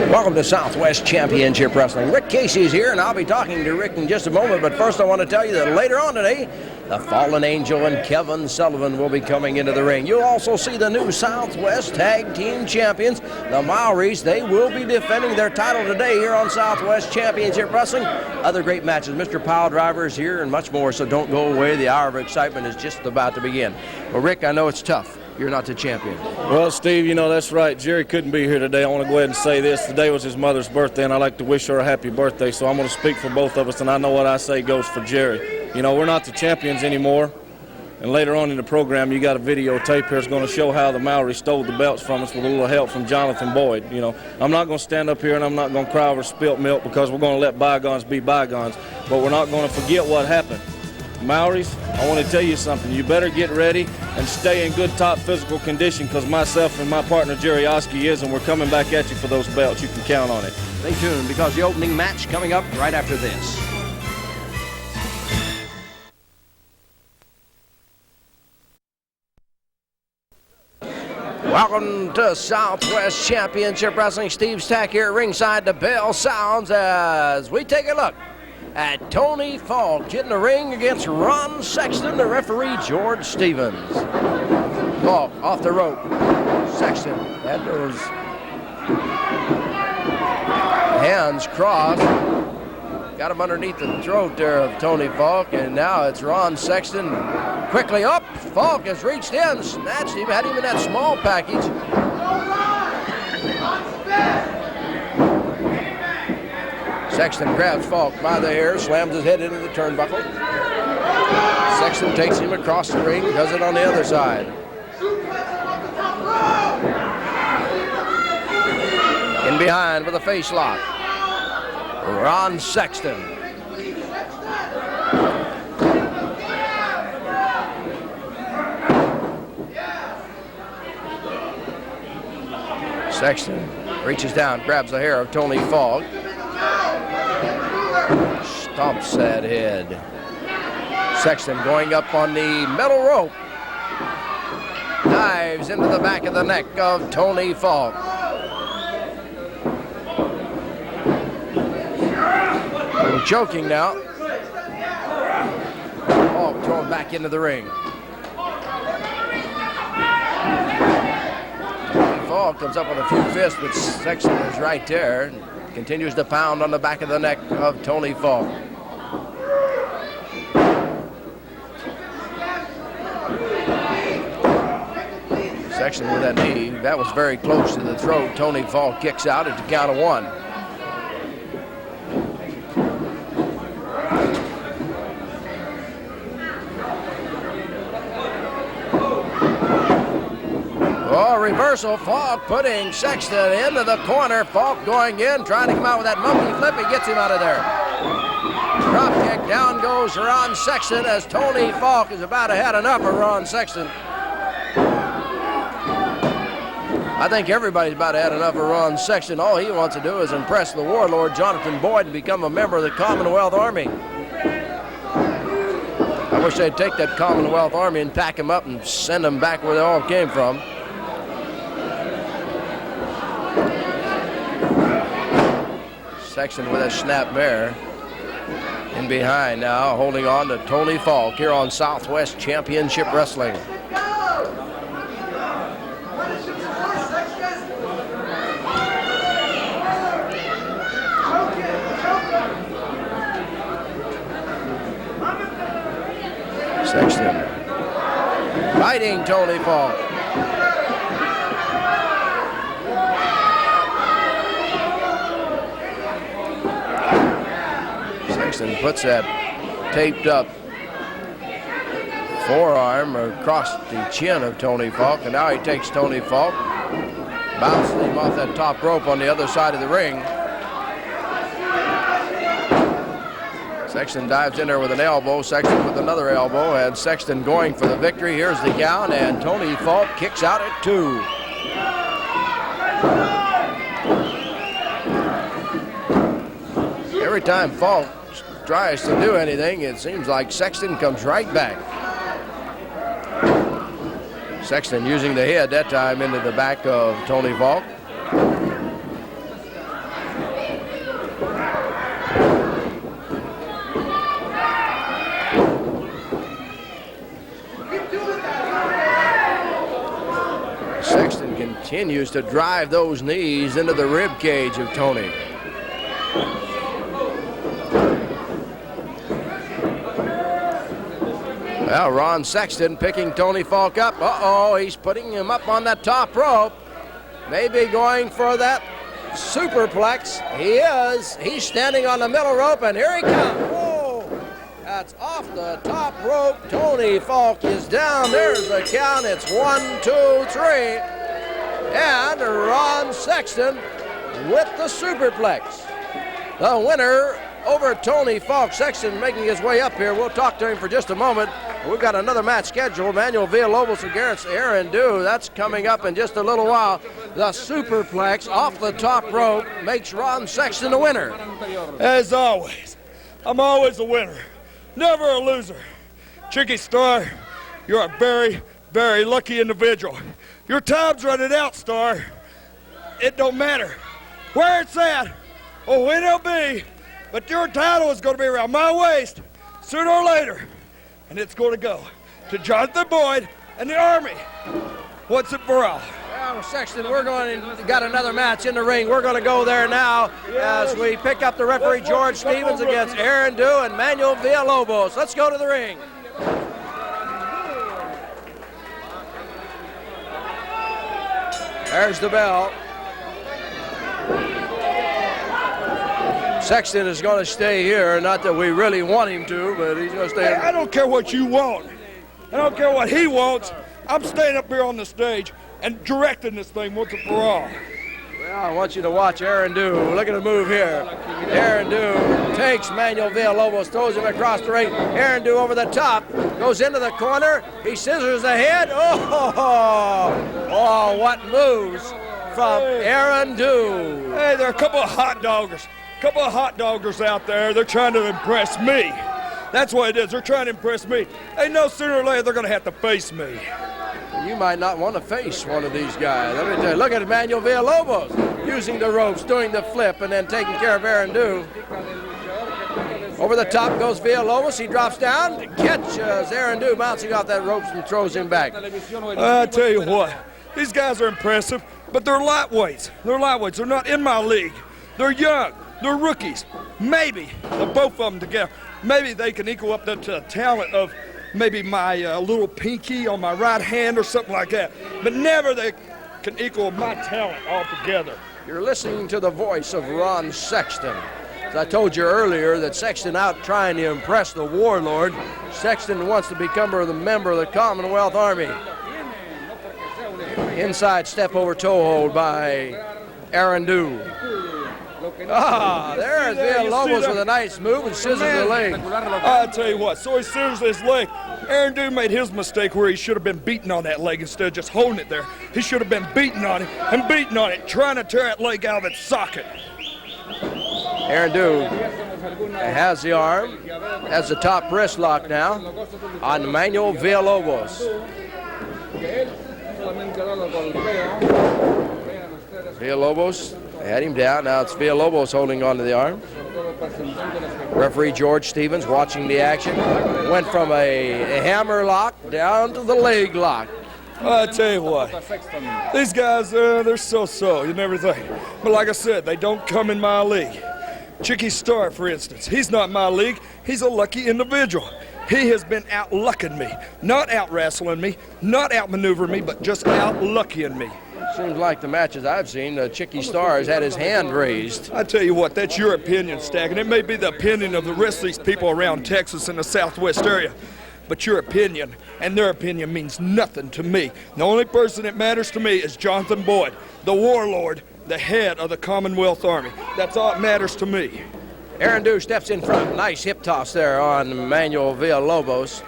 Welcome to Southwest Championship Wrestling. Rick Casey's here, and I'll be talking to Rick in just a moment. But first, I want to tell you that later on today, the Fallen Angel and Kevin Sullivan will be coming into the ring. You'll also see the new Southwest Tag Team Champions, the Maoris. They will be defending their title today here on Southwest Championship Wrestling. Other great matches. Mr. Pile Driver is here and much more, so don't go away. The hour of excitement is just about to begin. Well, Rick, I know it's tough. You're not the champion. Well, Steve, you know, that's right. Jerry couldn't be here today. I want to go ahead and say this. Today was his mother's birthday, and I'd like to wish her a happy birthday, so I'm going to speak for both of us, and I know what I say goes for Jerry. You know, we're not the champions anymore, and later on in the program, you got a videotape here that's going to show how the Maoris stole the belts from us with a little help from Jonathan Boyd. You know, I'm not going to stand up here and I'm not going to cry over spilt milk because we're going to let bygones be bygones, but we're not going to forget what happened. Maoris, I want to tell you something. You better get ready and stay in good top physical condition because myself and my partner Jerry Oski is, and we're coming back at you for those belts. You can count on it. Stay tuned because the opening match coming up right after this. Welcome to Southwest Championship Wrestling. Steve Stack here at ringside. The bell sounds as we take a look at Tony Falk getting the ring against Ron Sexton, the referee George Stevens. Falk off the rope. Sexton had those hands crossed. Got him underneath the throat there of Tony Falk, and now it's Ron Sexton quickly up. Falk has reached in, snatched him, had him in that small package. Sexton grabs Falk by the hair, slams his head into the turnbuckle. Sexton takes him across the ring, does it on the other side. In behind with a face lock. Ron Sexton. Sexton reaches down, grabs the hair of Tony Falk. Stomps that head. Sexton going up on the metal rope. Dives into the back of the neck of Tony Falk. Choking now. Falk thrown back into the ring. Falk comes up with a few fists, but Sexton is right there. Continues to pound on the back of the neck of Tony Falk. Sexton with that knee. That was very close to the throat. Tony Falk kicks out at the count of one. Reversal. Falk putting Sexton into the corner. Falk going in, trying to come out with that monkey flip. He gets him out of there. Drop kick. Down goes Ron Sexton as Tony Falk is about to had enough of Ron Sexton. I think everybody's about to had enough of Ron Sexton. All he wants to do is impress the warlord Jonathan Boyd and become a member of the Commonwealth Army. I wish they'd take that Commonwealth Army and pack him up and send them back where they all came from. Sexton with a snap bear. In behind now, holding on to Tony Falk here on Southwest Championship Wrestling. Sexton fighting Tony Falk. Sexton puts that taped up forearm across the chin of Tony Falk, and now he takes Tony Falk, bounces him off that top rope on the other side of the ring. Sexton dives in there with an elbow, Sexton with another elbow, and Sexton going for the victory. Here's the count, and Tony Falk kicks out at 2. Every time Falk tries to do anything, it seems like Sexton comes right back. Sexton using the head that time into the back of Tony Falk. Continues to drive those knees into the rib cage of Tony. Well, Ron Sexton picking Tony Falk up. Uh-oh, he's putting him up on that top rope. Maybe going for that superplex. He is. He's standing on the middle rope, and here he comes. Whoa! That's off the top rope. Tony Falk is down. There's the count. It's 1, 2, 3. And Ron Sexton with the superplex. The winner over Tony Falk. Sexton making his way up here. We'll talk to him for just a moment. We've got another match scheduled. Manuel Vialobos against Arandu. That's coming up in just a little while. The superplex off the top rope makes Ron Sexton the winner. As always, I'm always a winner, never a loser. Chicki, Starr, you're a very, very lucky individual. Your time's running out, Starr. It don't matter where it's at or when it'll be, but your title is going to be around my waist sooner or later. And it's going to go to Jonathan Boyd and the Army once and for all. Well, Sexton, got another match in the ring. We're going to go there now as we pick up the referee, George Stevens, against Arandu and Manuel Vialobos. Let's go to the ring. There's the bell. Sexton is going to stay here. Not that we really want him to, but he's going to stay. Hey, I don't care what you want. I don't care what he wants. I'm staying up here on the stage and directing this thing once and for all. Well, I want you to watch Arandu. Look at the move here. Arandu takes Manuel Vialobos, throws him across the ring. Arandu over the top, goes into the corner. He scissors ahead. Oh, what moves from Arandu. Hey, there are a couple of hot doggers. Out there. They're trying to impress me. That's what it is. They're trying to impress me. They know sooner or later they're going to have to face me. You might not want to face one of these guys. Let me tell you, look at Manuel Vialobos using the ropes, doing the flip, and then taking care of Arandu. Over the top goes Vialobos. He drops down, catches Arandu bouncing off that ropes and throws him back. I tell you what, these guys are impressive, but they're lightweights. They're not in my league. They're young. They're rookies. Maybe, both of them together, maybe they can equal up to the talent of maybe my little pinky on my right hand or something like that. But never they can equal my talent altogether. You're listening to the voice of Ron Sexton. As I told you earlier that Sexton out trying to impress the warlord. Sexton wants to become a member of the Commonwealth Army. Inside step over toe hold by Arandu. There's Vialobos with a nice move and scissors the leg. I tell you what, so he scissors his leg. Arandu made his mistake where he should have been beating on that leg instead of just holding it there. He should have been beating on it, trying to tear that leg out of its socket. Arandu has the arm, has the top wrist lock now on Manuel Vialobos. Vialobos had him down. Now it's Vialobos holding onto the arm. Referee George Stevens watching the action. Went from a hammer lock down to the leg lock. I tell you what, these guys, they're so-so and everything. But like I said, they don't come in my league. Chicki Starr, for instance, he's not my league. He's a lucky individual. He has been out-lucking me, not out-wrestling me, not out-maneuvering me, but just out-lucking me. Seems like the matches I've seen, Chicki Starr has had his hand raised. I tell you what, that's your opinion, Stag, and it may be the opinion of the rest of these people around Texas and the Southwest area. But your opinion and their opinion means nothing to me. The only person that matters to me is Jonathan Boyd, the warlord, the head of the Commonwealth Army. That's all that matters to me. Arandu steps in front. Nice hip toss there on Manuel Vialobos.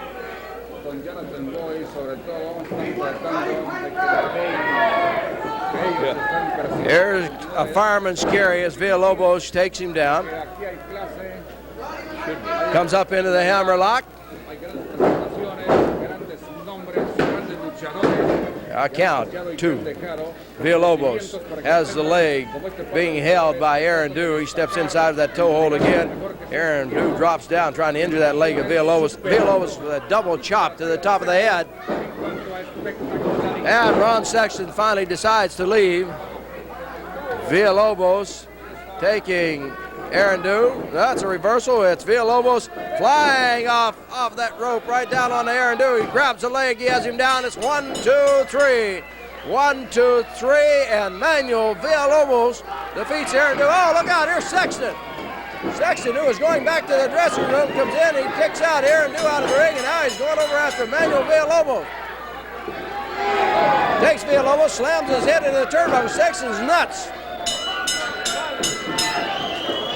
Here's a fireman's carry as Vialobos takes him down. Comes up into the hammer lock. I count 2. Vialobos has the leg being held by Arandu. He steps inside of that toe hold again. Arandu drops down trying to injure that leg of Vialobos. Vialobos with a double chop to the top of the head. And Ron Sexton finally decides to leave. Vialobos taking Arandu. That's a reversal. It's Vialobos flying off that rope right down on the Arandu. He grabs the leg. He has him down. It's 1, 2, 3. 1, 2, 3. And Manuel Vialobos defeats Arandu. Oh, look out. Here's Sexton. Sexton, who is going back to the dressing room, comes in. He kicks out Arandu out of the ring, and now he's going over after Manuel Vialobos. Takes Vialobos, slams his head into the turnbuckle. Sexton's nuts.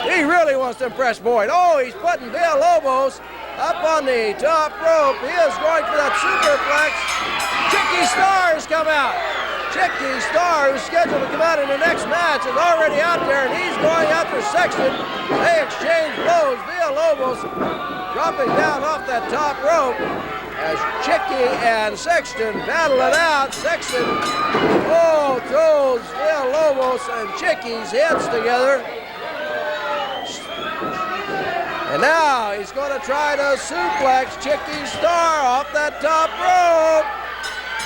He really wants to impress Boyd. Oh, he's putting Vialobos up on the top rope. He is going for that superplex. Chicki Starr has come out. Chicki Starr, who's scheduled to come out in the next match, is already out there, and he's going after Sexton. They exchange blows. Vialobos dropping down off that top rope as Chicki and Sexton battle it out. Sexton, throws Vialobos and Chicki's heads together. And now he's going to try to suplex Chicki Starr off that top rope.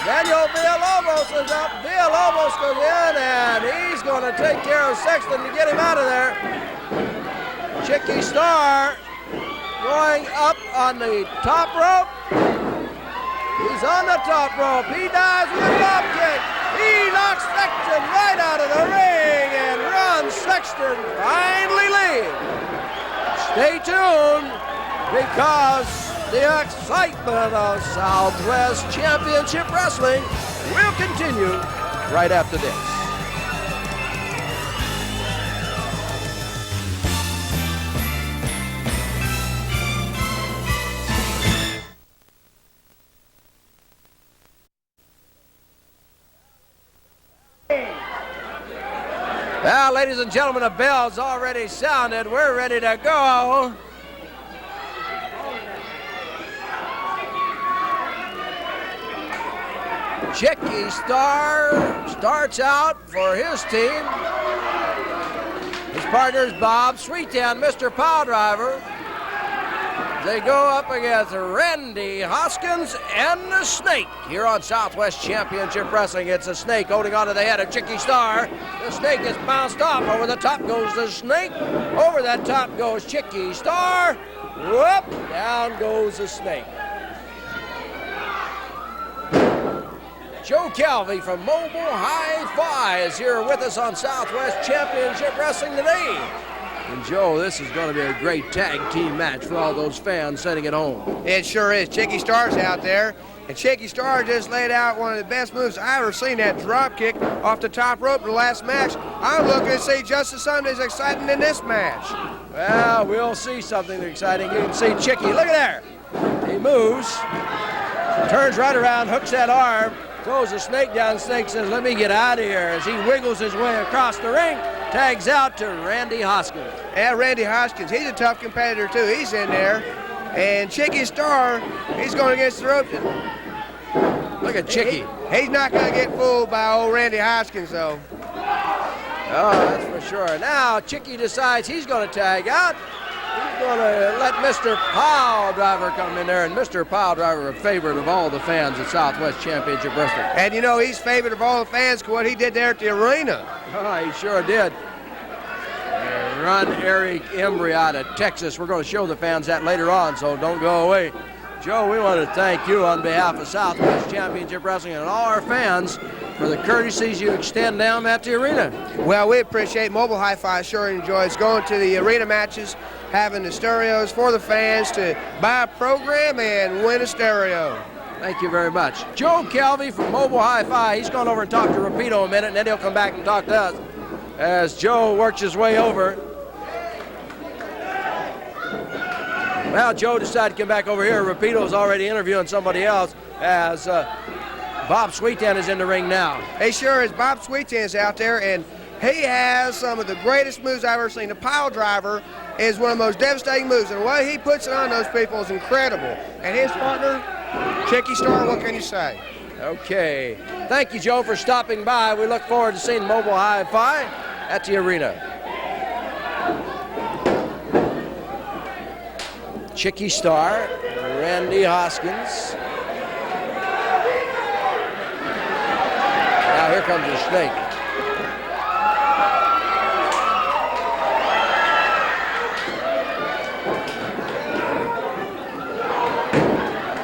Manuel Vialobos is up. Vialobos goes in, and he's going to take care of Sexton to get him out of there. Chicki Starr going up on the top rope. He's on the top rope. He dives with a drop kick. He knocks Sexton right out of the ring, and Ron Sexton finally leaves. Stay tuned, because the excitement of Southwest Championship Wrestling will continue right after this. Well, ladies and gentlemen, the bell's already sounded. We're ready to go. Chicki Starr starts out for his team. His partner's Bob Sweetan, Mr. Piledriver. They go up against Randy Hoskins and the Snake here on Southwest Championship Wrestling. It's a Snake holding onto the head of Chicki Starr. The Snake is bounced off. Over the top goes the Snake. Over that top goes Chicki Starr. Whoop! Down goes the Snake. Joe Calvey from Mobile Hi-Fi is here with us on Southwest Championship Wrestling today. And Joe, this is going to be a great tag team match for all those fans sitting at home. It sure is. Chicki Starr's out there, and Chicki Starr just laid out one of the best moves I've ever seen, that drop kick off the top rope in the last match. I'm looking to see just as something as exciting than this match. Well, we'll see something exciting. You can see Chicki. Look at there. He moves, turns right around, hooks that arm, throws the Snake down. Snake says, "Let me get out of here," as he wiggles his way across the ring. Tags out to Randy Hoskins. Yeah, Randy Hoskins, he's a tough competitor too. He's in there. And Chicki Starr, he's going against the ropes. Look at Chicki. He's not going to get fooled by old Randy Hoskins, though. Oh, that's for sure. Now Chicki decides he's going to tag out. He's going to let Mr. Piledriver come in there, and Mr. Piledriver, a favorite of all the fans at Southwest Championship Wrestling. And you know, he's favorite of all the fans for what he did there at the arena. Oh, he sure did. Run Eric Embry out of Texas. We're going to show the fans that later on, so don't go away. Joe, we want to thank you on behalf of Southwest Championship Wrestling and all our fans for the courtesies you extend down at the arena. Well, we appreciate Mobile Hi-Fi. Sure enjoys going to the arena matches, having the stereos for the fans to buy a program and win a stereo. Thank you very much. Joe Calvey from Mobile Hi-Fi. He's gone over and talked to Rapido a minute, and then he'll come back and talk to us as Joe works his way over. Well, Joe decided to come back over here. Rapido's already interviewing somebody else as Bob Sweetan is in the ring now. He sure is. Bob Sweetan's out there, and he has some of the greatest moves I've ever seen. The pile driver is one of the most devastating moves, and the way he puts it on those people is incredible. And his partner, Chicki Starr, what can you say? Okay. Thank you, Joe, for stopping by. We look forward to seeing Mobile Hi-Fi at the arena. Chicki Starr, Randy Hoskins. here comes the snake.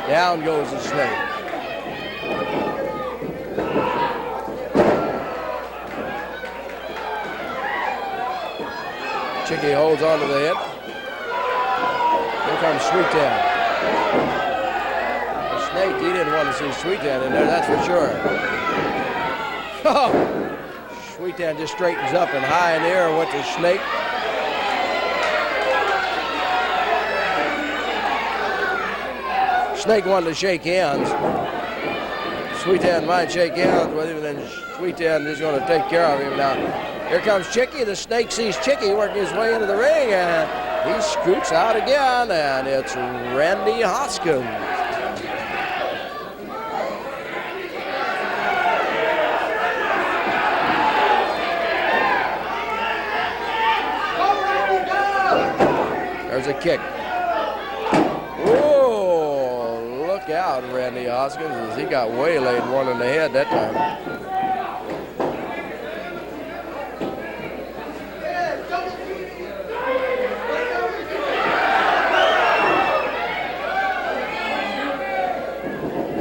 Down goes the snake. Chicki holds on to the hip. Here comes Sweetan. The snake, he didn't want to see Sweetan in there, that's for sure. Sweetan just straightens up and high in the air with the snake. Snake wanted to shake hands. Sweetan might shake hands with him, and then Sweetan is going to take care of him now. Here comes Chicki. The snake sees Chicki working his way into the ring, and he scoots out again, and it's Randy Hoskins. There's a kick. Whoa, look out, Randy Hoskins, as he got waylaid one in the head that time.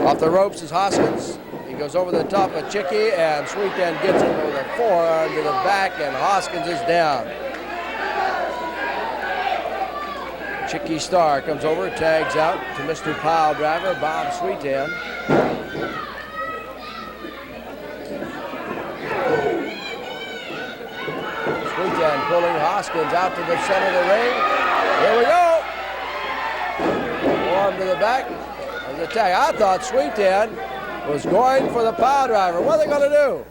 Off the ropes is Hoskins. He goes over the top of Chicki, and Sweetan gets him with a forearm to the back, and Hoskins is down. Chicki Starr comes over, tags out to Mr. Pile Driver, Bob Sweetan. Sweetan pulling Hoskins out to the center of the ring. Here we go. Arm to the back. The tag. I thought Sweetan was going for the pile driver. What are they going to do?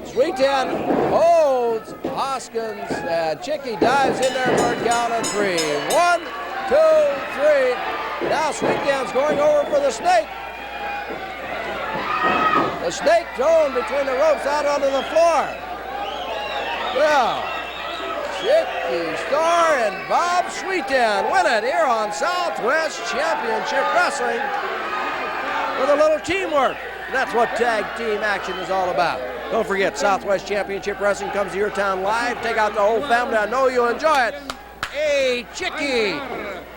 Sweetan holds Hoskins, and Chicki dives in there for a count of 3. 1, 2, 3. Now Sweetan's going over for the snake. The snake thrown between the ropes out onto the floor. Well, Chicki Starr and Bob Sweetan win it here on Southwest Championship Wrestling with a little teamwork. That's what tag team action is all about. Don't forget, Southwest Championship Wrestling comes to your town live. Take out the whole family. I know you'll enjoy it. Hey, Chicki.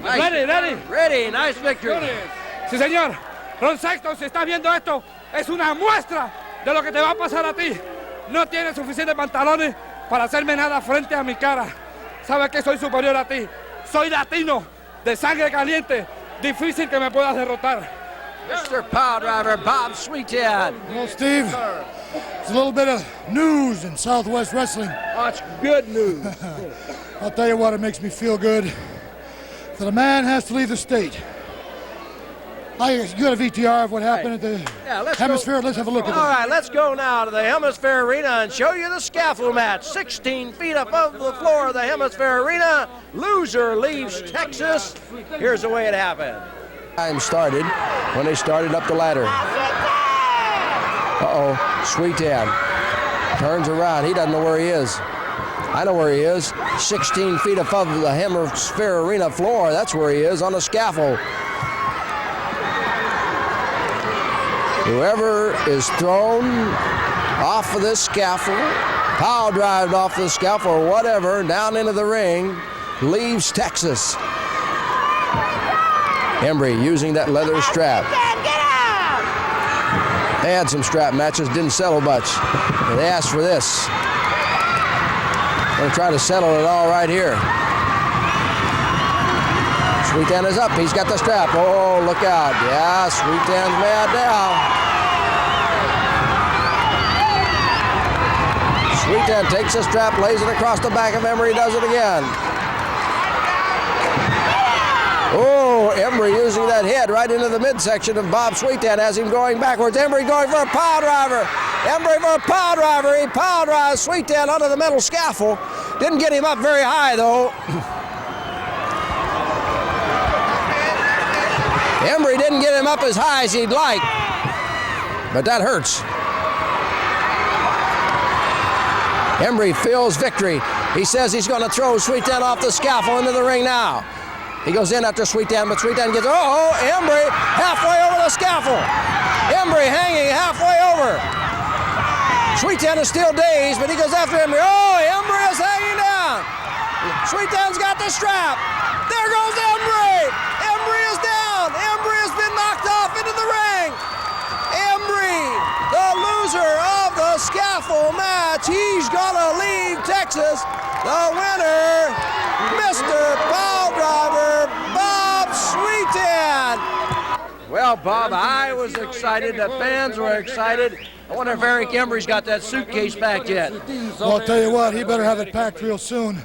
Nice. Ready. Nice victory. Sí, señor. Ron Sexton, si estás viendo esto, es una muestra de lo que te va a pasar a ti. No tienes suficientes pantalones para hacerme nada frente a mi cara. Sabes que soy superior a ti. Soy latino, de sangre caliente. Difícil que me puedas derrotar. Mr. Pile Driver, Bob Sweetan. Well, Steve, it's a little bit of news in Southwest Wrestling. Oh, it's good news. I'll tell you what, it makes me feel good that a man has to leave the state. You got a VTR of what happened at the Hemisphere? Let's have a look at it. All right, let's go now to the Hemisphere Arena and show you the scaffold match. 16 feet above the floor of the Hemisphere Arena. Loser leaves Texas. Here's the way it happened. Time started when they started up the ladder. Sweetan turns around. He doesn't know where he is. I know where he is. 16 feet above the Hemisphere Arena floor. That's where he is, on the scaffold. Whoever is thrown off of this scaffold, power drived off the scaffold or whatever, down into the ring, leaves Texas. Embry using that leather strap. They had some strap matches, didn't settle much. They asked for this. They're trying to settle it all right here. Sweetan is up. He's got the strap. Oh, look out. Yeah, Sweetan's mad now. Sweetan takes the strap, lays it across the back of Embry, does it again. Oh, Embry using that head right into the midsection of Bob Sweetan as him going backwards. Embry going for a pile driver. Embry for a pile driver. He pile drives Sweetan onto the metal scaffold. Didn't get him up very high, though. Embry didn't get him up as high as he'd like, but that hurts. Embry feels victory. He says he's going to throw Sweetan off the scaffold into the ring now. He goes in after Sweetan, but Sweetan gets, Embry halfway over the scaffold. Embry hanging halfway over. Sweetan is still dazed, but he goes after Embry. Oh, Embry is hanging down. Sweetan's got the strap. There goes Embry. Embry is down. Embry has been knocked off into the ring. Embry, the loser of the scaffold match. He's gonna leave Texas. The winner, Mr. Pile Driver, Bob Sweetan. Well, Bob, I was excited. The fans were excited. I wonder if Eric Embry's got that suitcase back yet. Well, I'll tell you what, he better have it packed real soon.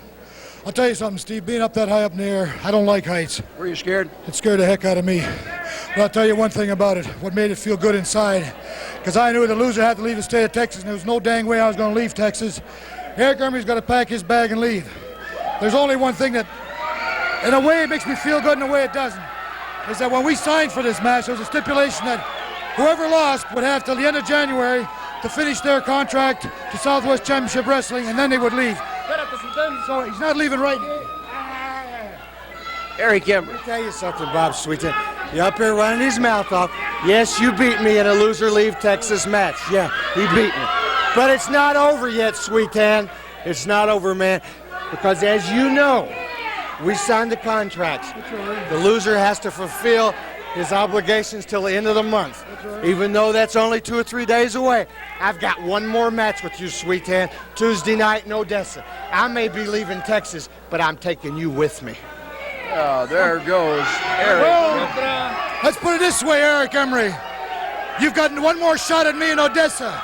I'll tell you something, Steve, being up that high up in the air, I don't like heights. Were you scared? It scared the heck out of me. But I'll tell you one thing about it, what made it feel good inside, because I knew the loser had to leave the state of Texas, and there was no dang way I was going to leave Texas. Eric Embry's got to pack his bag and leave. There's only one thing that, in a way, it makes me feel good, in a way it doesn't, is that when we signed for this match, there was a stipulation that whoever lost would have till the end of January to finish their contract to Southwest Championship Wrestling, and then they would leave. So he's not leaving right now. Eric Embry. Let me tell you something, Bob Sweetan. You're up here running his mouth off. Yes, you beat me in a loser leave Texas match. Yeah, he beat me. But it's not over yet, Sweetan. It's not over, man. Because as you know, we signed the contracts. The loser has to fulfill his obligations till the end of the month. Even though that's only 2 or 3 days away. I've got one more match with you, Sweetan, Tuesday night in Odessa. I may be leaving Texas, but I'm taking you with me. Oh, there goes Eric. Well, let's put it this way, Eric Embry. You've got one more shot at me in Odessa.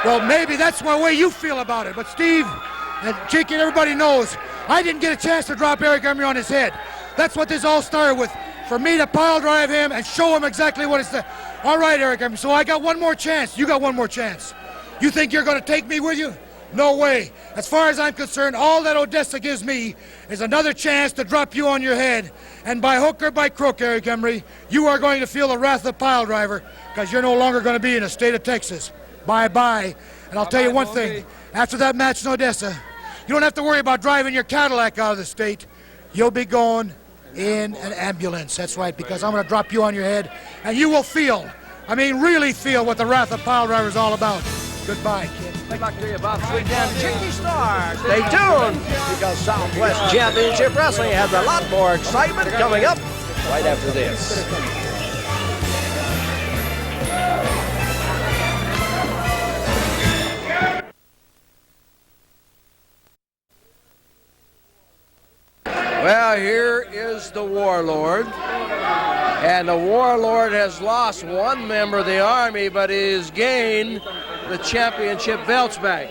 Well, maybe that's the way you feel about it. But Steve and Chicki and everybody knows I didn't get a chance to drop Eric Embry on his head. That's what this all started with. For me to pile drive him and show him exactly what it's. All right, Eric Embry, so I got one more chance. You got one more chance. You think you're going to take me with you? No way. As far as I'm concerned, all that Odessa gives me is another chance to drop you on your head. And by hook or by crook, Eric Embry, you are going to feel the wrath of the pile driver because you're no longer going to be in the state of Texas. Bye-bye. And I'll tell you one thing. After that match in Odessa, you don't have to worry about driving your Cadillac out of the state. You'll be going in an ambulance. That's right, because I'm going to drop you on your head, and you will feel, I mean really feel what the wrath of pile driver is all about. Goodbye, kid. Good luck to you, Bob Sweetan. Chicki Starr. Stay tuned, because Southwest Championship Wrestling has a lot more excitement coming up right after this. Well, here is the Warlord. And the Warlord has lost one member of the Army, but he has gained the championship belts back.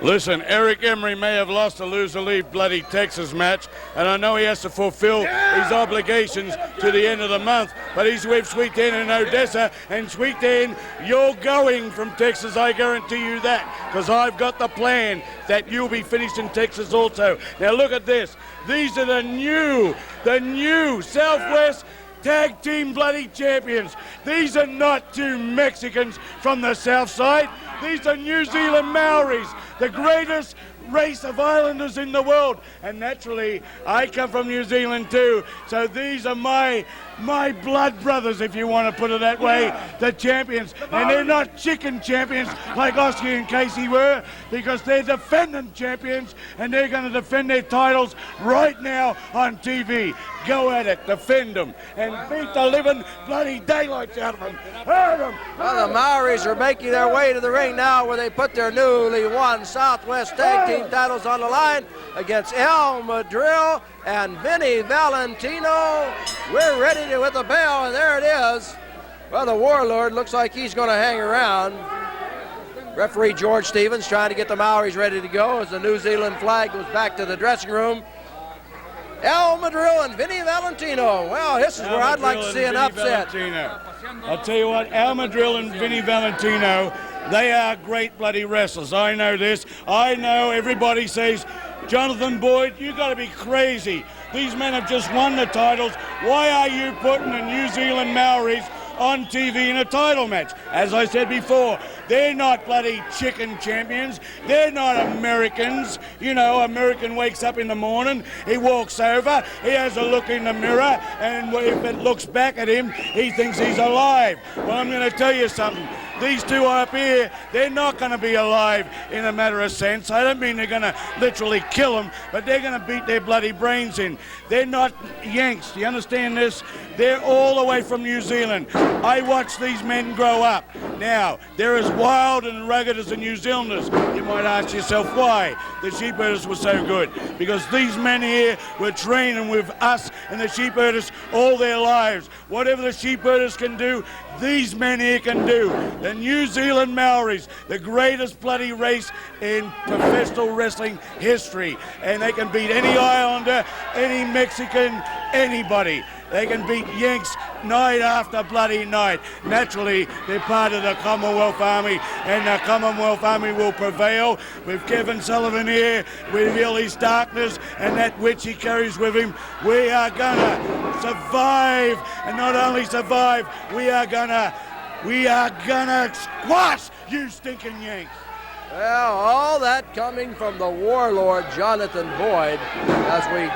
Listen, Eric Embry may have lost a loser-leave bloody Texas match, and I know he has to fulfill his obligations to the end of the month, but he's with Sweetan in Odessa, and Sweetan, you're going from Texas, I guarantee you that, because I've got the plan that you'll be finished in Texas also. Now look at this. These are the new Southwest Tag Team bloody champions. These are not two Mexicans from the south side. These are New Zealand Maoris, the greatest race of islanders in the world. And naturally, I come from New Zealand too. So these are my blood brothers, if you want to put it that way, the champions. And they're not chicken champions like Oscar and Casey were, because they're defending champions, and they're going to defend their titles right now on TV. Go at it, defend them, and beat the living bloody daylights out of them. Hurt them. Well, the Maoris are making their way to the ring now, where they put their newly won Southwest Tag Team titles on the line against El Madril and Vinny Valentino. We're ready to hit the bell, and there it is. Well, the Warlord looks like he's going to hang around. Referee George Stevens trying to get the Maoris ready to go as the New Zealand flag goes back to the dressing room. El Madril and Vinny Valentino. Well, this is where I'd like to see an upset. I'll tell you what, El Madril and Vinny Valentino, they are great bloody wrestlers. I know this. I know everybody says, Jonathan Boyd, you got to be crazy. These men have just won the titles. Why are you putting the New Zealand Maoris on TV in a title match? As I said before, They're not bloody chicken champions. They're not Americans. You know, American wakes up in the morning, he walks over, he has a look in the mirror, and if it looks back at him, he thinks he's alive. Well, I'm going to tell you something. These two up here, they're not going to be alive in a matter of sense. I don't mean they're going to literally kill them, but they're going to beat their bloody brains in. They're not Yanks. Do you understand this? They're all the way from New Zealand. I watched these men grow up. Now, they're as wild and rugged as the New Zealanders. You might ask yourself why the sheepherders were so good. Because these men here were training with us and the sheepherders all their lives. Whatever the sheepherders can do, these men here can do. The New Zealand Maoris, the greatest bloody race in professional wrestling history. And they can beat any Islander, any Mexican, anybody. They can beat Yanks night after bloody night. Naturally, they're part of the Commonwealth Army, and the Commonwealth Army will prevail with Kevin Sullivan here, with all his darkness and that which he carries with him. We are gonna survive, and not only survive, we are gonna squash you stinking Yanks. Well, all that coming from the warlord Jonathan Boyd as we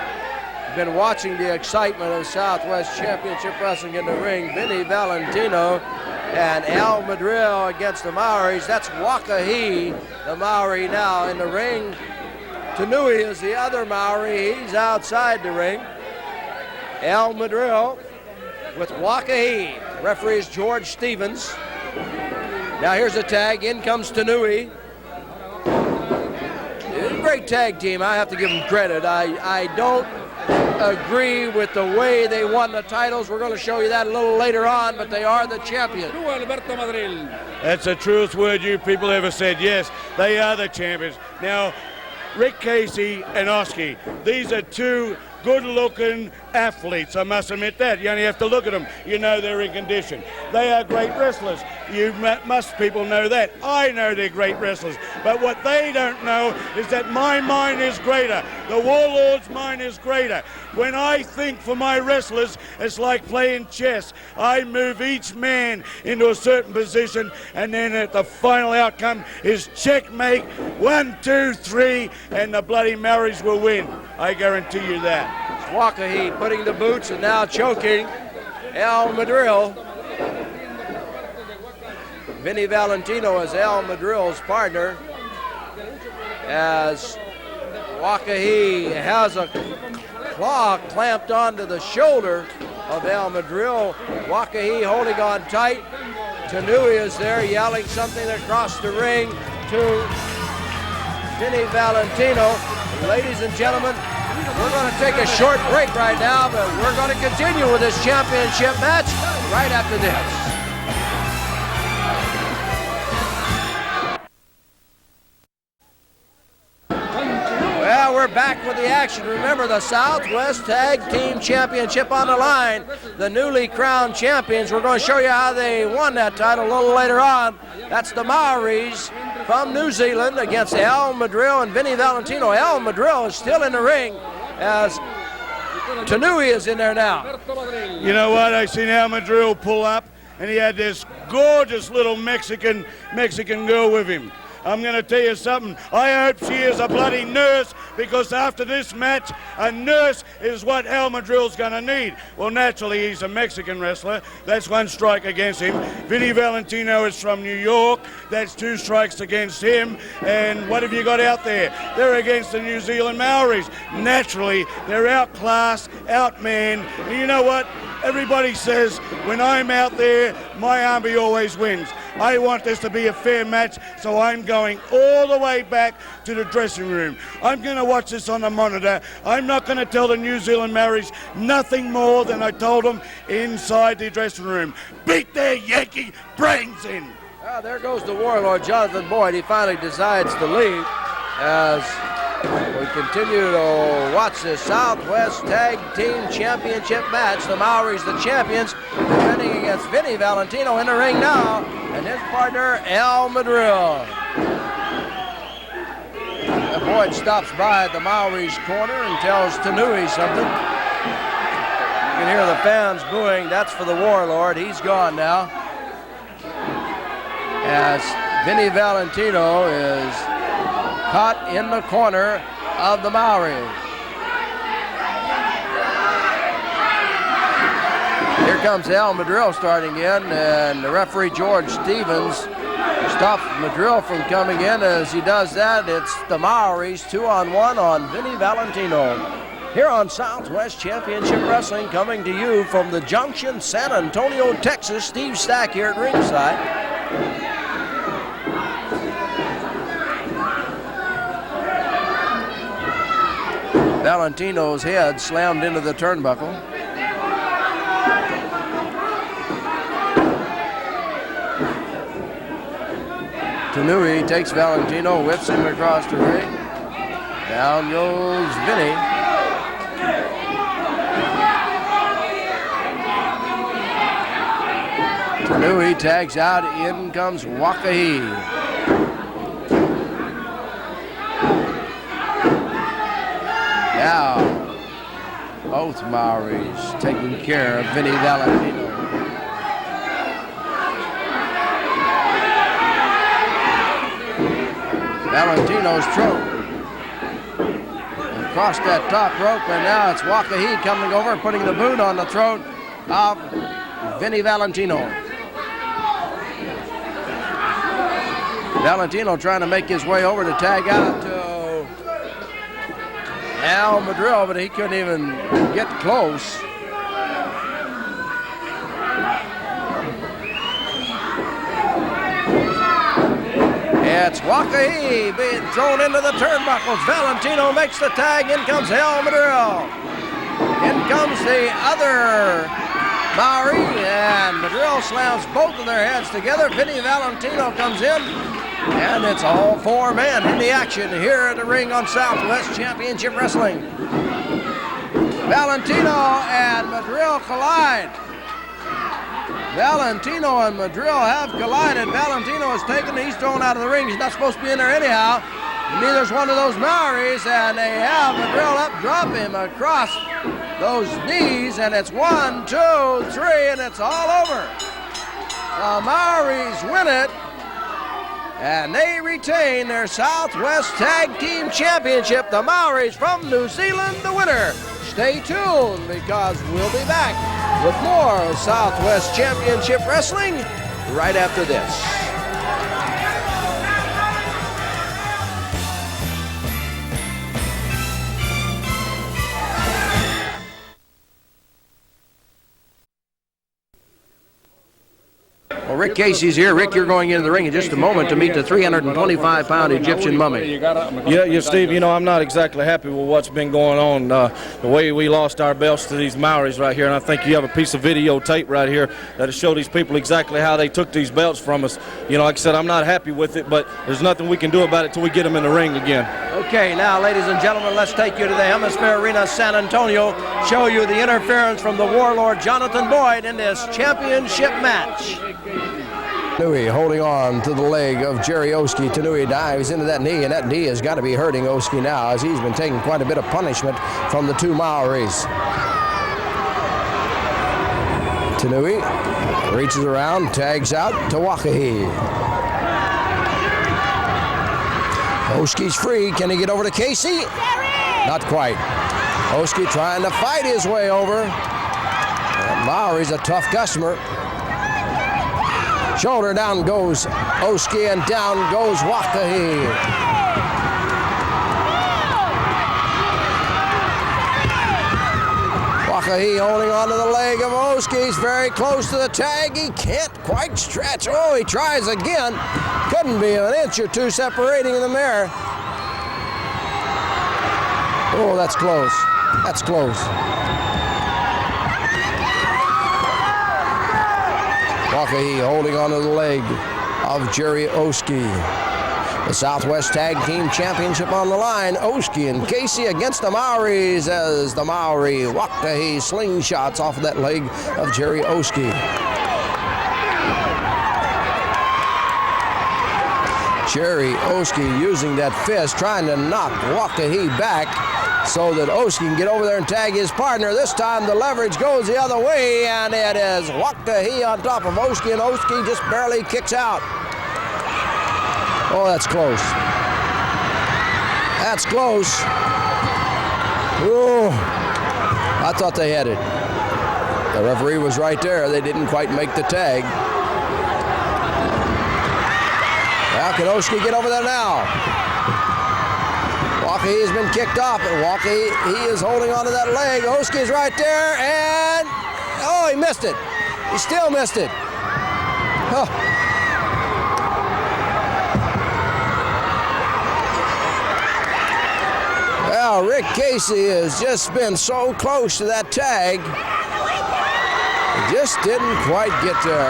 been watching the excitement of Southwest Championship Wrestling in the ring. Vinny Valentino and Al Madril against the Maoris. That's Wakahi, the Maori now in the ring. Tanui is the other Maori. He's outside the ring. Al Madril with Wakahi. Referee is George Stevens. Now here's a tag. In comes Tanui. Great tag team. I have to give them credit. I don't agree with the way they won the titles. We're going to show you that a little later on, but they are the champions. That's the truest word you people ever said. Yes, they are the champions. Now, Rick Casey and Oski, these are two good-looking athletes, I must admit that. You only have to look at them. You know they're in condition. They are great wrestlers. You must people know that. I know they're great wrestlers. But what they don't know is that my mind is greater. The Warlord's mind is greater. When I think for my wrestlers, it's like playing chess. I move each man into a certain position, and then at the final outcome is checkmate, 1, 2, 3, and the bloody Maoris will win. I guarantee you that. Wakahi putting the boots and now choking Al Madril. Vinny Valentino is Al Madril's partner as Wakahi has a claw clamped onto the shoulder of Al Madril. Wakahi holding on tight. Tanui is there yelling something across the ring to Vinny Valentino. Ladies and gentlemen, we're going to take a short break right now, but we're going to continue with this championship match right after this. Well, we're back with the action. Remember, the Southwest Tag Team Championship on the line. The newly crowned champions. We're going to show you how they won that title a little later on. That's the Maoris from New Zealand against Al Madril and Vinny Valentino. Al Madril is still in the ring as Tanui is in there now. You know what? I seen Al Madril pull up, and he had this gorgeous little Mexican girl with him. I'm going to tell you something. I hope she is a bloody nurse, because after this match, a nurse is what Al Madril's going to need. Well, naturally, he's a Mexican wrestler. That's one strike against him. Vinny Valentino is from New York. That's 2 strikes against him. And what have you got out there? They're against the New Zealand Maoris. Naturally, they're outclassed, outmanned. And you know what? Everybody says, when I'm out there, my army always wins. I want this to be a fair match, so I'm going all the way back to the dressing room. I'm going to watch this on the monitor. I'm not going to tell the New Zealand Maoris nothing more than I told them inside the dressing room. Beat their Yankee brains in. Well, there goes the warlord, Jonathan Boyd. He finally decides to leave as we continue to watch this Southwest Tag Team Championship match. The Maoris, the champions, defending against Vinny Valentino in the ring now, and his partner, Al Madril. Boyd stops by at the Maoris corner and tells Tanui something. You can hear the fans booing. That's for the warlord. He's gone now. As Vinny Valentino is caught in the corner of the Maoris. Here comes Al Madril starting in, and the referee George Stevens stops Madril from coming in. As he does that, it's the Maoris 2-on-1 on Vinny Valentino. Here on Southwest Championship Wrestling, coming to you from the Junction, San Antonio, Texas. Steve Stack here at ringside. Valentino's head slammed into the turnbuckle. Tanui takes Valentino, whips him across the ring. Down goes Vinny. Tanui tags out, in comes Wakahi. Now, both Maoris taking care of Vinny Valentino. Valentino's throat across that top rope, and now it's Wakahi coming over, putting the boot on the throat of Vinny Valentino. Valentino trying to make his way over to tag out to Al Madril, but he couldn't even get close. It's Wakahi being thrown into the turnbuckles. Valentino makes the tag. In comes Al Madril. In comes the other Maori, and Madril slams both of their heads together. Vinny Valentino comes in, and it's all four men in the action here at the ring on Southwest Championship Wrestling. Valentino and Madril collide. Valentino and Madril have collided. Valentino is taken, he's thrown out of the ring. He's not supposed to be in there anyhow. Neither's one of those Maoris, and they have Madril up, drop him across those knees, and it's 1, 2, 3, and it's all over. The Maoris win it, and they retain their Southwest Tag Team Championship. The Maoris from New Zealand, the winner. Stay tuned, because we'll be back with more Southwest Championship Wrestling right after this. Well, Rick Casey's here. Rick, you're going into the ring in just a moment to meet the 325-pound Egyptian mummy. Yeah, Steve, you know, I'm not exactly happy with what's been going on, the way we lost our belts to these Maoris right here, and I think you have a piece of videotape right here that'll show these people exactly how they took these belts from us. You know, like I said, I'm not happy with it, but there's nothing we can do about it till we get them in the ring again. Okay, now, ladies and gentlemen, let's take you to the Hemisphere Arena, San Antonio, show you the interference from the Warlord Jonathan Boyd in this championship match. Tanui holding on to the leg of Jerry Oski. Tanui dives into that knee, and that knee has got to be hurting Oski now, as he's been taking quite a bit of punishment from the two Maoris. Tanui reaches around, tags out to Wakahi. Oski's free. Can he get over to Casey? Not quite. Oski trying to fight his way over. And Maori's a tough customer. Shoulder down goes Oski, and down goes Wakahi. Wakahi holding on to the leg of Oski. He's very close to the tag. He can't quite stretch. Oh, he tries again. Couldn't be an inch or two separating them there. Oh, that's close. That's close. Wakahi holding on to the leg of Jerry Oski. The Southwest Tag Team Championship on the line. Oski and Casey against the Maoris, as the Maori Wakahi slingshots off of that leg of Jerry Oski. Jerry Oski using that fist, trying to knock Wakahi back so that Oski can get over there and tag his partner. This time the leverage goes the other way, and it is Wakahi on top of Oski, and Oski just barely kicks out. Oh, that's close. That's close. Oh, I thought they had it. The referee was right there. They didn't quite make the tag. How can Oski get over there now? Walkie has been kicked off, and Walkie, he is holding onto that leg. Oski is right there, and oh, he missed it. He still missed it. Oh. Well, Rick Casey has just been so close to that tag. He just didn't quite get there.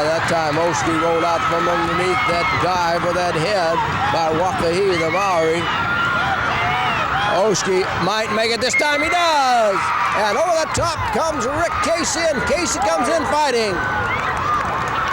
That time Oski rolled out from underneath that dive with that head by Wakahi, the Maori. Oski might make it this time. He does! And over the top comes Rick Casey, and Casey comes in fighting.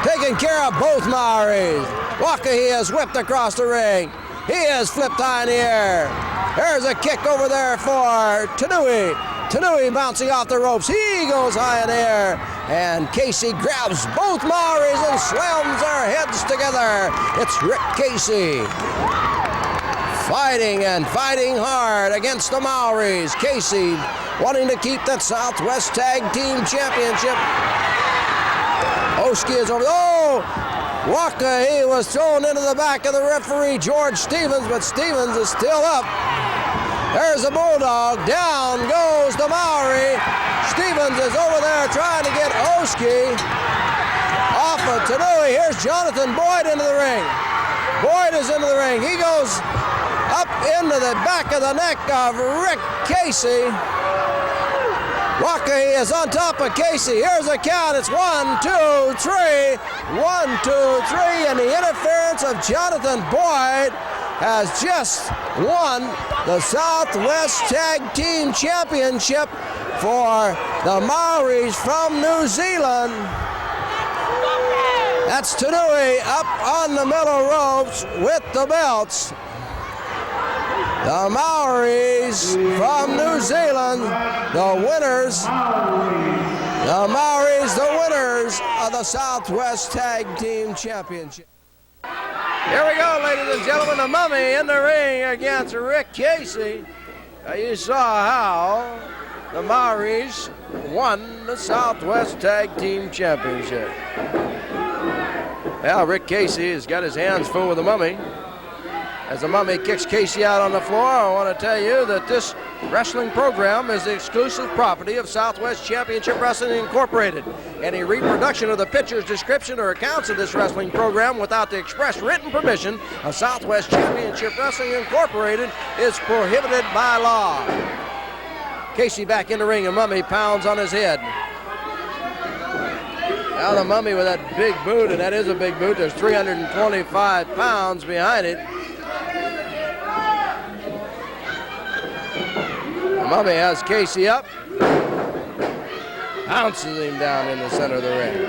Taking care of both Maoris. Wakahi has whipped across the ring. He has flipped high in the air. There's a kick over there for Tanui. Tanui bouncing off the ropes. He goes high in the air. And Casey grabs both Maoris and slams their heads together. It's Rick Casey. Fighting and fighting hard against the Maoris. Casey wanting to keep that Southwest Tag Team Championship. Oski is over. Oh! Wakahi was thrown into the back of the referee, George Stevens, but Stevens is still up. There's a Bulldog. Down goes the Maori. Stevens is over there trying to get Oski off of Tanui. Here's Jonathan Boyd into the ring. Boyd is into the ring. He goes up into the back of the neck of Rick Casey. Wakahi is on top of Casey. Here's a count. It's 1, 2, 3. 1, 2, 3. And the interference of Jonathan Boyd has just won the Southwest Tag Team Championship for the Maoris from New Zealand. That's Tanui up on the middle ropes with the belts. The Maoris from New Zealand, the winners. The Maoris, the winners of the Southwest Tag Team Championship. Here we go, ladies and gentlemen, the Mummy in the ring against Rick Casey. You saw how the Maoris won the Southwest Tag Team Championship. Well, Rick Casey has got his hands full with the Mummy. As the Mummy kicks Casey out on the floor, I want to tell you that this wrestling program is the exclusive property of Southwest Championship Wrestling Incorporated. Any reproduction of the pictures, description, or accounts of this wrestling program without the express written permission of Southwest Championship Wrestling Incorporated is prohibited by law. Casey back in the ring, and Mummy pounds on his head. Now the Mummy with that big boot, and that is a big boot. There's 325 pounds behind it. Mummy has Casey up, bounces him down in the center of the ring.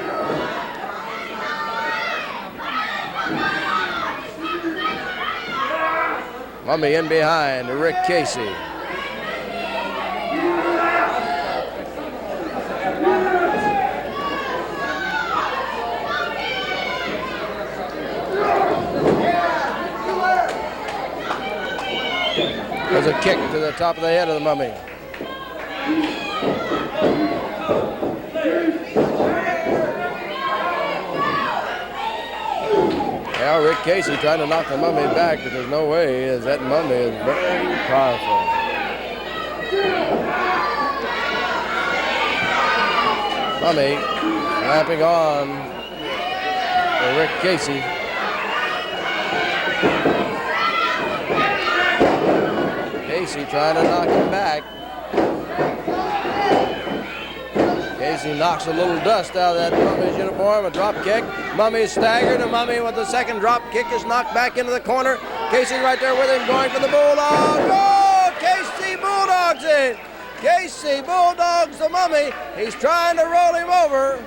Mummy in behind, Rick Casey. There's a kick to the top of the head of the Mummy. Now Rick Casey trying to knock the Mummy back, but there's no way, as that Mummy is very powerful. Mummy clamping on for Rick Casey. Casey trying to knock him back. Casey knocks a little dust out of that Mummy's uniform, a drop kick. Mummy staggered, and Mummy with the second drop kick is knocked back into the corner. Casey right there with him going for the Bulldog. Oh, Casey Bulldogs it. Casey Bulldogs the Mummy. He's trying to roll him over.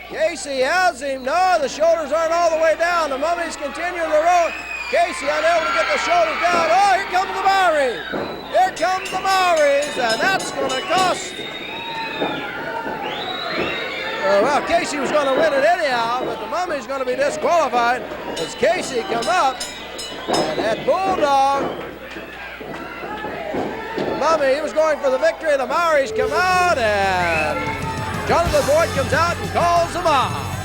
Casey has him. No, the shoulders aren't all the way down. The Mummy's continuing to roll. Casey unable to get the shoulders down. Oh, here comes the Maoris. Here comes the Maoris, and that's going to cost. Well, Casey was going to win it anyhow, but the Mummy's going to be disqualified as Casey come up And that Bulldog, Mummy, he was going for the victory. The Maoris come out, and Jonathan Boyd comes out and calls them off.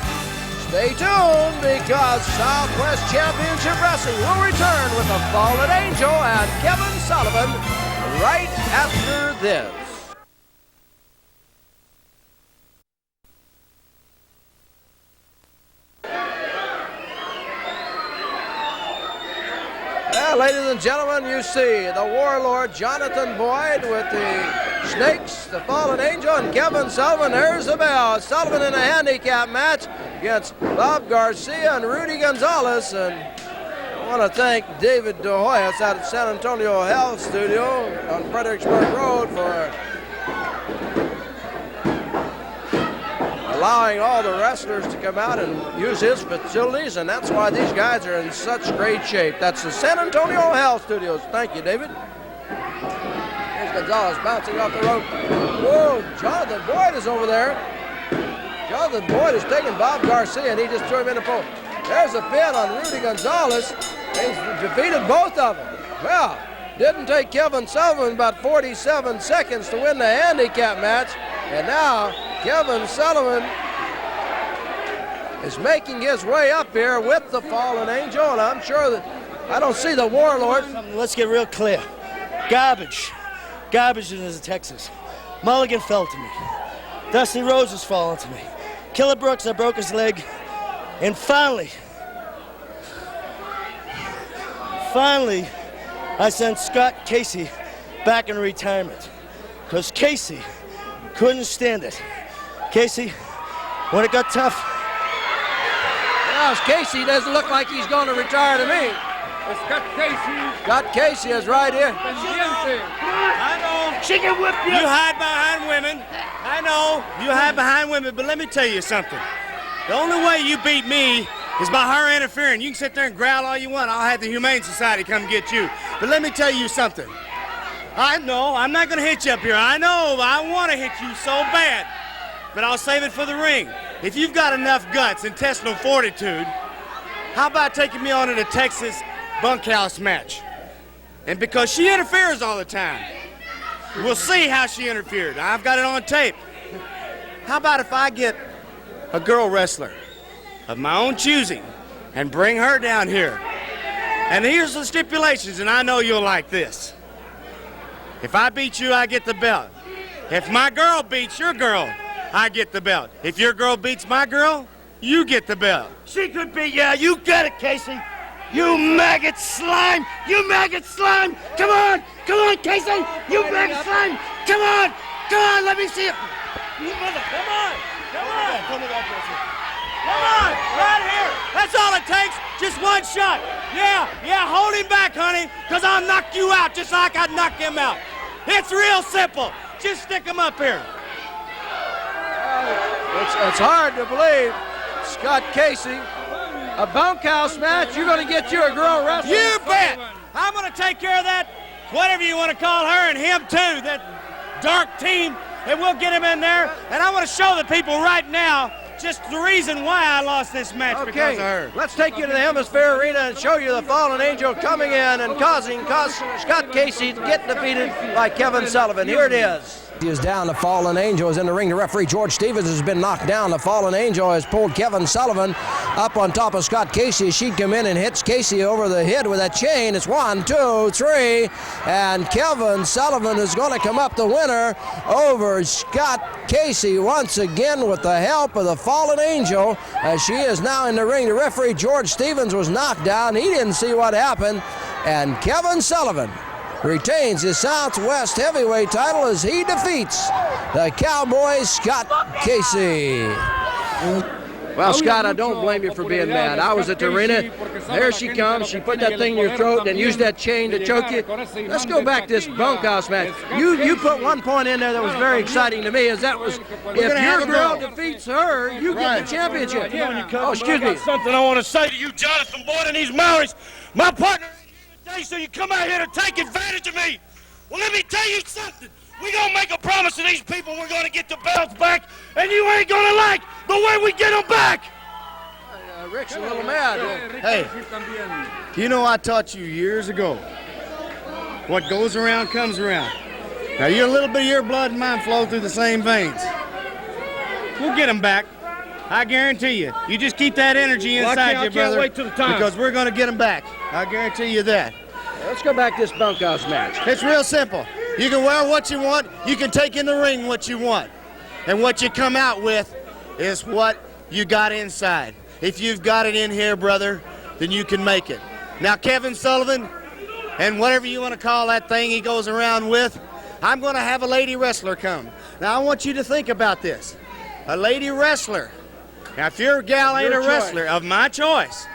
Stay tuned, because Southwest Championship Wrestling will return with the Fallen Angel and Kevin Sullivan right after this. Well, ladies and gentlemen, you see the Warlord Jonathan Boyd with the Snakes, the Fallen Angel, and Kevin Sullivan. There's the bell. Sullivan in a handicap match against Bob Garcia and Rudy Gonzalez. And I want to thank David De Hoyos out at San Antonio Health Studio on Fredericksburg Road for allowing all the wrestlers to come out and use his facilities, and that's why these guys are in such great shape. That's the San Antonio Health Studios. Thank you, David. Here's Gonzalez bouncing off the rope. Whoa, Jonathan Boyd is over there. Jonathan Boyd is taking Bob Garcia, and he just threw him in the pole. There's a pin on Rudy Gonzalez. He's defeated both of them. Well, didn't take Kevin Sullivan about 47 seconds to win the handicap match, and now Kevin Sullivan is making his way up here with the Fallen Angel, and I'm sure that I don't see the Warlord. Let's get real clear. Garbage. Garbage in Texas. Mulligan fell to me. Dusty Rose has fallen to me. Killer Brooks, I broke his leg. And finally, I sent Scott Casey back in retirement. Because Casey couldn't stand it. Casey, when it got tough. Well, Casey doesn't look like he's going to retire to me. Scott Casey is right here. I know. She can whip you. You hide behind women. I know. You hide behind women, but let me tell you something. The only way you beat me is by her interfering. You can sit there and growl all you want. I'll have the Humane Society come get you. But let me tell you something. I know. I'm not going to hit you up here. I know. I want to hit you so bad. But I'll save it for the ring. If you've got enough guts, intestinal fortitude, how about taking me on in a Texas bunkhouse match? And because she interferes all the time, we'll see how she interfered. I've got it on tape. How about if I get a girl wrestler of my own choosing and bring her down here? And here's the stipulations, and I know you'll like this. If I beat you, I get the belt. If my girl beats your girl, I get the belt. If your girl beats my girl, you get the belt. She could be, yeah, you get it, Casey. You maggot slime! You maggot slime! Come on! Come on, Casey! You maggot slime! Come on! Come on, let me see it! You mother, come on! Come on! Come on! Right here! That's all it takes! Just one shot! Yeah, hold him back, honey, because I'll knock you out just like I knocked him out. It's real simple. Just stick him up here. It's hard to believe, Scott Casey. A bunkhouse match, you're going to get you a girl wrestler. You bet! I'm going to take care of that, whatever you want to call her, and him too, that dark team, and we'll get him in there. And I want to show the people right now just the reason why I lost this match because of her. Let's take you to the Hemisphere Arena and show you the Fallen Angel coming in and causing Scott Casey to get defeated by Kevin Sullivan. Here it is. He is down. The Fallen Angel is in the ring. The referee, George Stevens, has been knocked down. The Fallen Angel has pulled Kevin Sullivan up on top of Scott Casey. She'd come in and hits Casey over the head with that chain. It's 1, 2, 3. And Kevin Sullivan is going to come up the winner over Scott Casey once again with the help of the Fallen Angel, as she is now in the ring. The referee, George Stevens, was knocked down. He didn't see what happened. And Kevin Sullivan retains his Southwest heavyweight title as he defeats the Cowboy Scott Casey. Well, Scott, I don't blame you for being mad. I was at the arena. There she comes. She put that thing in your throat and used that chain to choke you. Let's go back to this bunkhouse match. You put one point in there that was very exciting to me, is that was if your girl defeats her, you get the championship. Oh, excuse me. Something I want to say to you, Jonathan Boyd and these Maoris. My partner today, so you come out here to take advantage of me. Well, let me tell you something. We're going to make a promise to these people. We're going to get the belts back, and you ain't going to like the way we get them back. Rick's a little mad. Hey, you know I taught you years ago, what goes around comes around. Now, a little bit of your blood and mine flow through the same veins. We'll get them back. I guarantee you. You just keep that energy inside you, brother. wait till the time. Because we're going to get them back. I guarantee you that. Let's go back to this bunkhouse match. It's real simple. You can wear what you want. You can take in the ring what you want. And what you come out with is what you got inside. If you've got it in here, brother, then you can make it. Now, Kevin Sullivan, and whatever you want to call that thing he goes around with, I'm going to have a lady wrestler come. Now, I want you to think about this. A lady wrestler. Now, if your gal ain't a wrestler of my choice,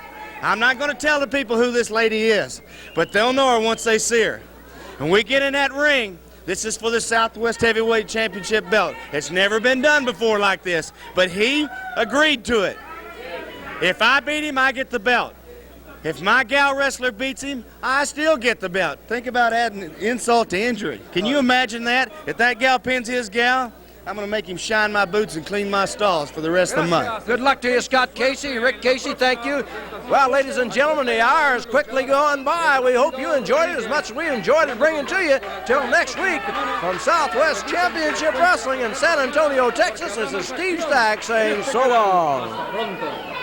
I'm not going to tell the people who this lady is, but they'll know her once they see her. When we get in that ring, this is for the Southwest Heavyweight Championship belt. It's never been done before like this, but he agreed to it. If I beat him, I get the belt. If my gal wrestler beats him, I still get the belt. Think about adding insult to injury. Can you imagine that? If that gal pins his gal, I'm going to make him shine my boots and clean my stalls for the rest of the month. Good luck to you, Scott Casey. Rick Casey, thank you. Well, ladies and gentlemen, the hour is quickly going by. We hope you enjoyed it as much as we enjoyed it bringing to you. Till next week, from Southwest Championship Wrestling in San Antonio, Texas, this is Steve Stack saying so long.